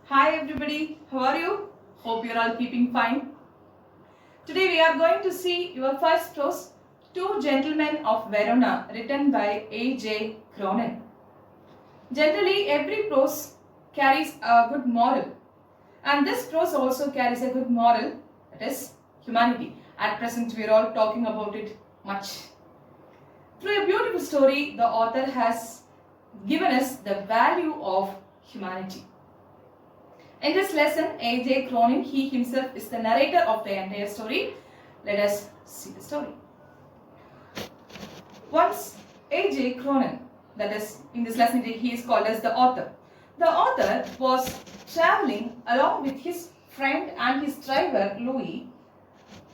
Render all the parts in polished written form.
Hi everybody, how are you? Hope you're all keeping fine. Today we are going to see your first prose, Two Gentlemen of Verona, written by A.J. Cronin. Generally, every prose carries a good moral, and this prose also carries a good moral, that is humanity. At present, we are all talking about it much. Through a beautiful story, the author has given us the value of humanity. In this lesson, A.J. Cronin, he himself is the narrator of the entire story. Let us see the story. Once A.J. Cronin, that is, in this lesson he is called as the author. The author was traveling along with his friend and his driver Louis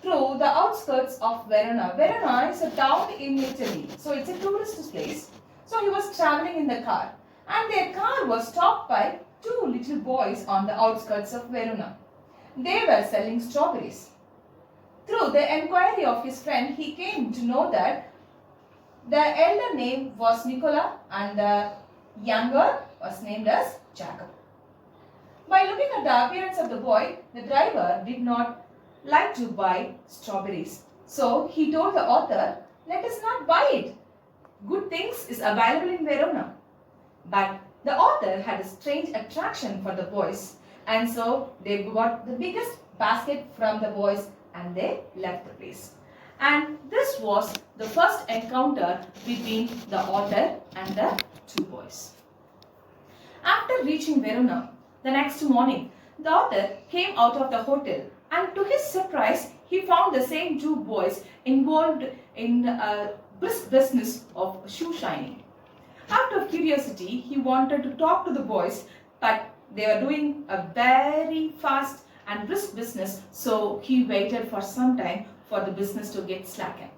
through the outskirts of Verona. Verona is a town in Italy, so it's a tourist place. So he was traveling in the car, and their car was stopped by two little boys on the outskirts of Verona. They were selling strawberries. Through the enquiry of his friend, he came to know that the elder name was Nicola and the younger was named as Jacob. By looking at the appearance of the boy, the driver did not like to buy strawberries. So he told the author, "Let us not buy it. Good things is available in Verona." But the author had a strange attraction for the boys, and so they bought the biggest basket from the boys and they left the place. And this was the first encounter between the author and the two boys. After reaching Verona, the next morning, the author came out of the hotel, and to his surprise, he found the same two boys involved in a brisk business of shoe shining. Out of curiosity, he wanted to talk to the boys, but they were doing a very fast and brisk business, so he waited for some time for the business to get slackened.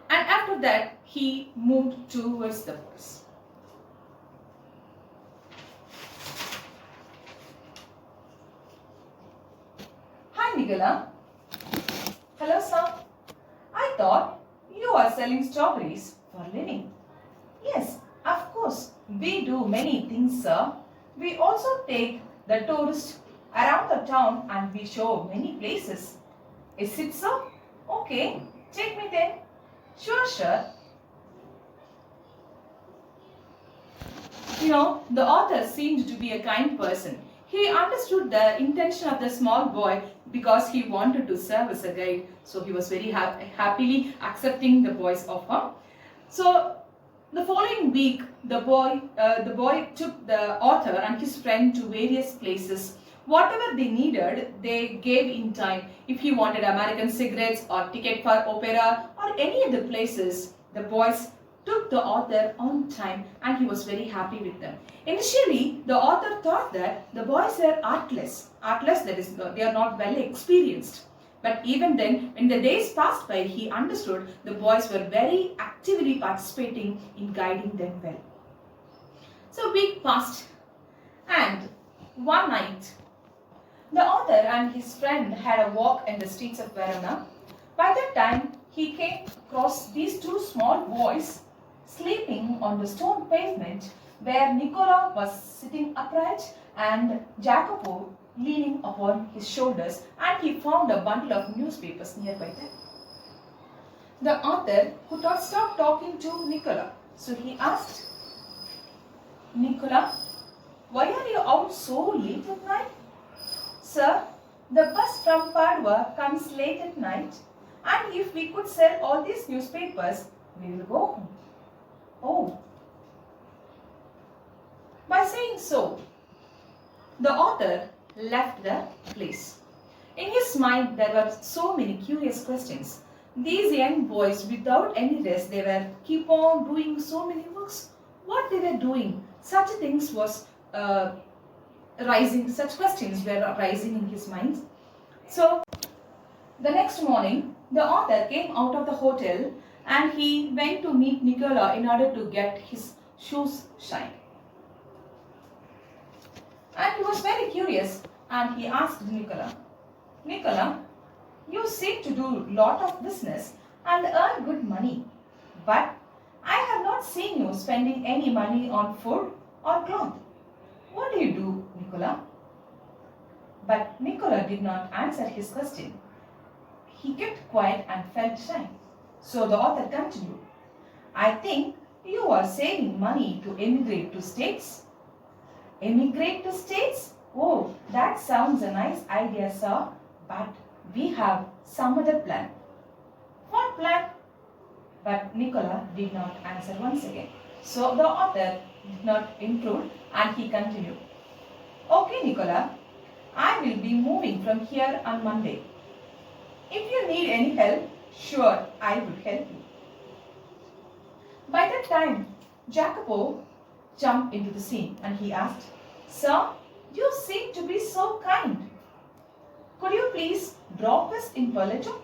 And after that, he moved towards the boys. "Hi, Nicola." "Hello, sir. I thought you are selling strawberries for a living." "Yes, of course. We do many things, sir. We also take the tourists around the town and we show many places." "Is it so? Okay, take me then." "Sure, sure." The author seemed to be a kind person. He understood the intention of the small boy because he wanted to serve as a guide. So he was very happily accepting the boy's offer. So the following week, the boy took the author and his friend to various places. Whatever they needed, they gave in time. If he wanted American cigarettes or ticket for opera or any other places, the boys took the author on time and he was very happy with them. Initially, the author thought that the boys were artless, that is, they are not well experienced. But even then, when the days passed by, he understood the boys were very actively participating in guiding them well. So a week passed, and one night, the author and his friend had a walk in the streets of Verona. By that time, he came across these two small boys sleeping on the stone pavement where Nicola was sitting upright and Jacopo leaning upon his shoulders, and he found a bundle of newspapers nearby them. The author could not stop talking to Nicola, so he asked, "Nicola, why are you out so late at night?" "Sir, the bus from Padua comes late at night, and if we could sell all these newspapers, we will go home." "Oh." By saying so, the author left the place. In his mind, there were so many curious questions. These young boys, without any rest, they were keep on doing so many works. What they were doing? Such things was such questions were arising in his mind. So, the next morning, the author came out of the hotel and he went to meet Nicola in order to get his shoes shined. And he was very curious and he asked Nicola, "Nicola, you seem to do a lot of business and earn good money, but I have not seen you spending any money on food or cloth. What do you do, Nicola?" Nicola. But Nicola did not answer his question. He kept quiet and felt shy. So the author continued, I think you are saving money to emigrate to States. Emigrate to States? Oh, that sounds a nice idea, sir. But we have some other plan. What plan? But Nicola did not answer once again. So the author did not include and he continued. Okay, Nicola, I will be moving from here on Monday. If you need any help, sure, I will help you. By that time, Jacopo jumped into the scene and he asked, Sir, you seem to be so kind. Could you please drop us in Poleto?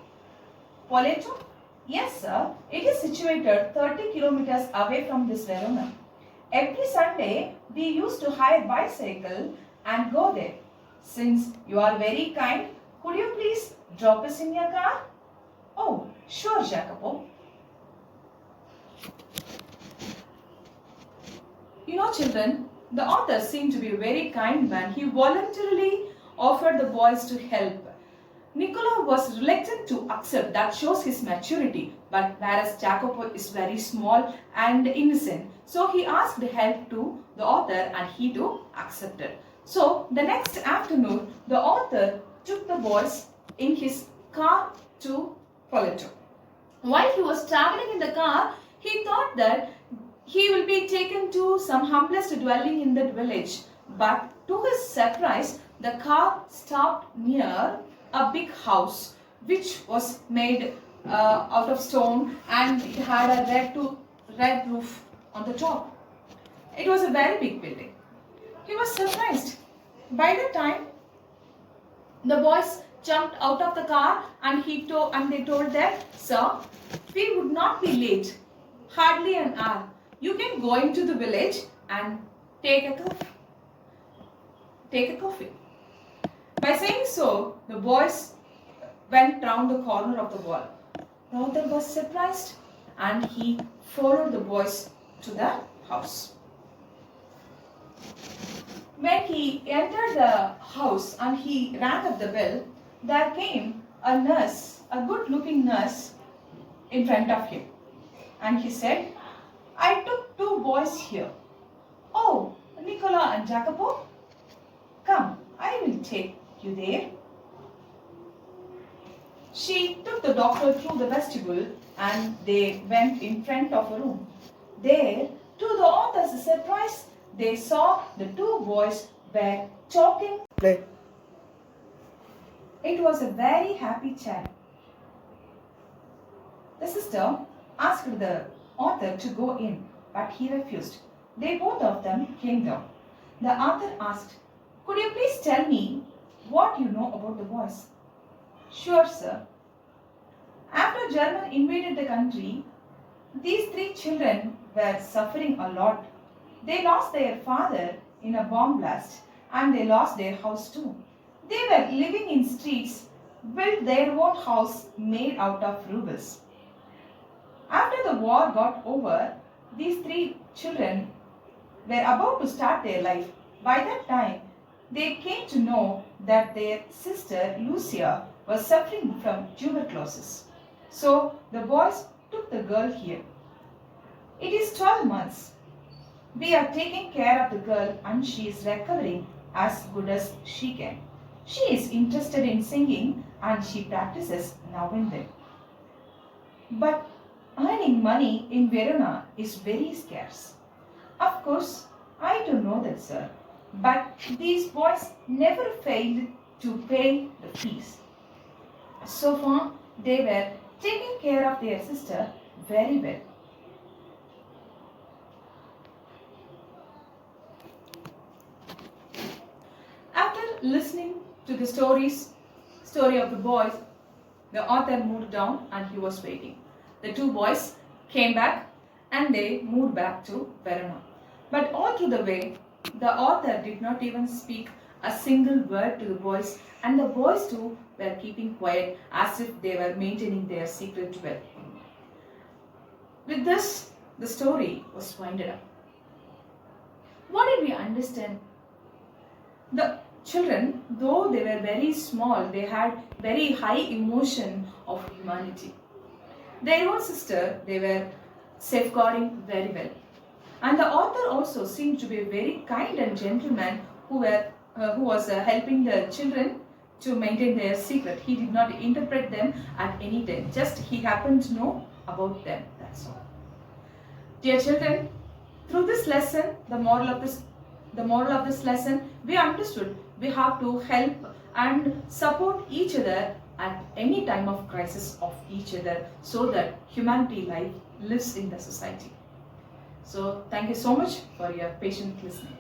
Poleto? Yes, sir. It is situated 30 kilometers away from this Verona. Every Sunday, we used to hire bicycle and go there. Since you are very kind, could you please drop us in your car? Oh, sure, Jacopo. You know, children, the author seemed to be a very kind man. He voluntarily offered the boys to help. Nicola was reluctant to accept. That shows his maturity. But whereas Jacopo is very small and innocent, so he asked help to the author and he too accepted. So the next afternoon, the author took the boys in his car to Poleto. While he was traveling in the car, he thought that he will be taken to some humblest dwelling in that village. But to his surprise, the car stopped near a big house which was made out of stone and it had a red roof on the top. It was a very big building. He was surprised. By the time the boys jumped out of the car and they told them, Sir, we would not be late. Hardly an hour. You can go into the village and take a coffee. By saying so, the boys went round the corner of the wall. The author was surprised and he followed the boys to the house. When he entered the house and he rang up the bell, there came a nurse, a good-looking nurse, in front of him. And he said, I took 2 boys here. Oh, Nicola and Jacopo? Come, I will take you there. She took the doctor through the vestibule and they went in front of a room. There, to the author's surprise, they saw the 2 boys were talking. Play. It was a very happy chat. The sister asked the author to go in, but he refused. They both of them came down. The author asked, Could you please tell me what you know about the boys? Sure, sir. After Germany invaded the country, these 3 children were suffering a lot. They lost their father in a bomb blast and they lost their house too. They were living in streets, built their own house made out of rubles. After the war got over, these 3 children were about to start their life. By that time, they came to know that their sister Lucia was suffering from tuberculosis. So the boys took the girl here. It is 12 months. We are taking care of the girl and she is recovering as good as she can. She is interested in singing and she practices now and then. But earning money in Verona is very scarce. Of course, I do know that, sir. But these boys never failed to pay the fees. So far, they were taking care of their sister very well. After listening to the story of the boys, the author moved down and he was waiting. The 2 boys came back and they moved back to Verona. But all through the way, the author did not even speak a single word to the boys, and the boys too were keeping quiet as if they were maintaining their secret well. With this, the story was winded up. What did we understand? The children, though they were very small, they had very high emotion of humanity. Their own sister, they were safeguarding very well. And the author also seemed to be a very kind and gentleman who was helping the children to maintain their secret. He did not interpret them at any time. Just he happened to know about them. That's all. Dear children, through this lesson, the moral of this lesson, we understood we have to help and support each other at any time of crisis of each other, so that humanity life lives in the society. So thank you so much for your patient listening.